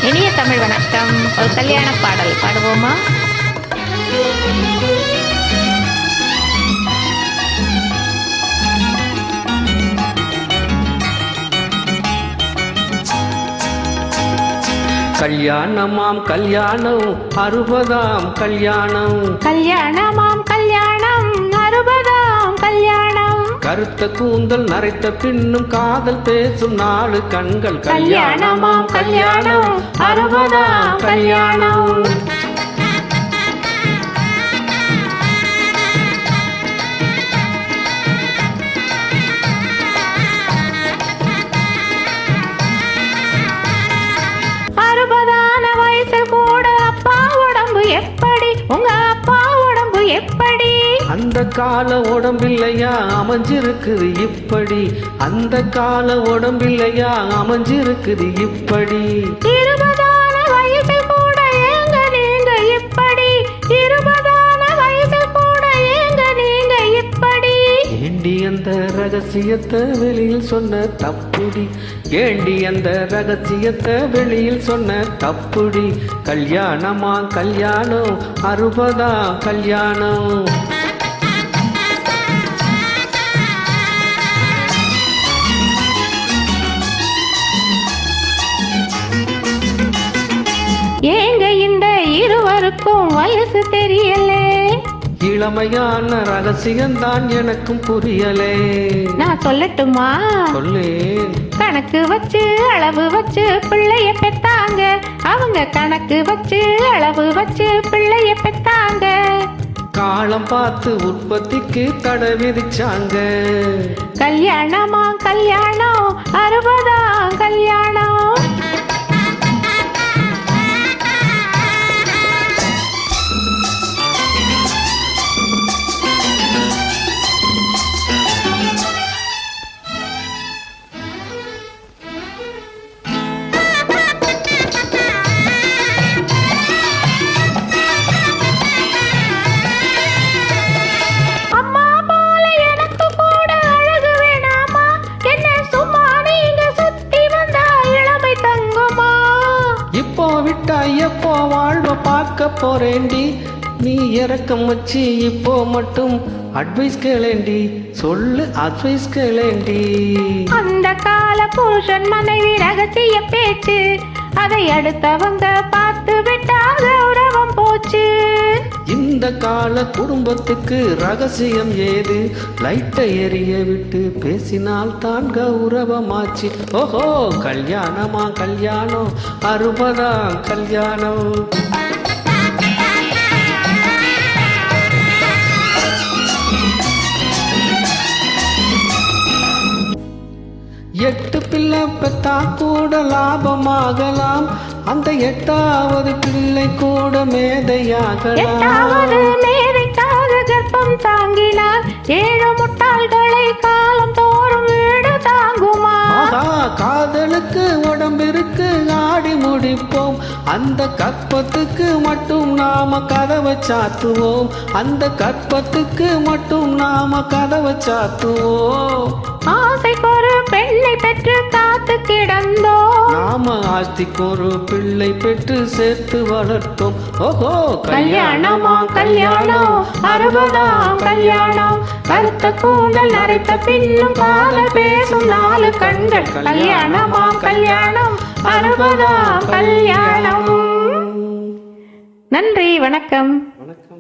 இனிய தமிழ் வணக்கம். ஒரு கல்யாண பாடல் பாடுவோமா? கல்யாணமாம் கல்யாணம் 60ஆம் கல்யாணம். கல்யாணமாம் கல்யாணம் 60ஆம் கல்யாணம். கருத்த கூந்தல் நரைத்த பின்னும் காதல் பேசும் 4 கண்கள். கல்யாணமாம் கல்யாணம் 60ஆம் கல்யாணம். எப்படி உங்க அப்பா உடம்பு எப்படி? அந்த கால உடம்பில்லையா அமைஞ்சிருக்குது இப்படி. அந்த கால உடம்பில்லையா அமைஞ்சிருக்குது இப்படி. 20ஆன வயசு கூட ஏங்க நீங்க இப்படி? 20ஆன வயசு கூட ஏங்க நீங்க இப்படி? ஏண்டி அந்த ரகசியத்தை வெளியில் சொன்ன தப்புடி. ஏண்டி அந்த ரகசியத்தை வெளியில் சொன்ன தப்புடி. கல்யாணமா கல்யாணம் 60ஆம் கல்யாணம். ஏங்க இந்த இருவருக்கும் வயசு தெரியலே? இளமையான ரகசியம்தான் எனக்கும் புரியலே. நான் சொல்லட்டுமா? சொல்லு. கணக்கு வச்சு அளவு வச்சு பிள்ளைய பெத்தாங்க. அவங்க கணக்கு வச்சு அளவு வச்சு பிள்ளைய பெத்தாங்க. காலம் பார்த்து உற்பத்திக்கு தடை விதிச்சாங்க. கல்யாணமா கல்யாணம் 60ஆம் கல்யாணம். எப்போ வாழ்வ பார்க்க போறேண்டி. நீ இறக்கம் வச்சு இப்போ மட்டும் அட்வைஸ் கேளேண்டி. சொல்லு அட்வைஸ் கேளேண்டி. அந்த கால புருஷன் மனைவி ரகசிய பேச்சு அதை அடுத்தவங்க பார்த்து விட்டா கௌரவம் போச்சு. இந்த கால குடும்பத்துக்கு ரகசியம் ஏது? லைட்டை எரிய விட்டு பேசினால் தான் கௌரவமாச்சு. ஓஹோ கல்யாணமா கல்யாணம் 60ஆம் கல்யாணம். எட்டு பிள்ளை பெத்தா கூட லாபமாகலாம். அந்த 8வது பிள்ளை கூட மேதையாகலாம். மேதைக்காக கர்ப்பம் தாங்கினார் 7 முட்டாள்களை காலம் தோறும் வீடு தாங்குமா? காதலுக்கு உடம்பிற்கு ஆடி முடிப்போம். அந்த கற்பத்துக்கு மட்டும் நாம கதவை சாத்துவோம். அந்த கற்பத்துக்கு மட்டும் நாம கதவை சாத்துவோம். ஆசைக்கு ஒரு பெண்ணை பெற்று காத்து கிடந்தோம். நாம ஆஸ்திக்கு ஒரு பிள்ளை பெற்று சேர்த்து வளர்த்தோம். ஓஹோ கல்யாணமா கல்யாணம் 60ஆம் கல்யாணம். கருத்த கூந்தல் நரைத்த பின்னும் காதல் பேசும் 4 கண்கள். கல்யாணமா கல்யாணம் 60ஆம் கல்யாணம். நன்றி, வணக்கம். வணக்கம்.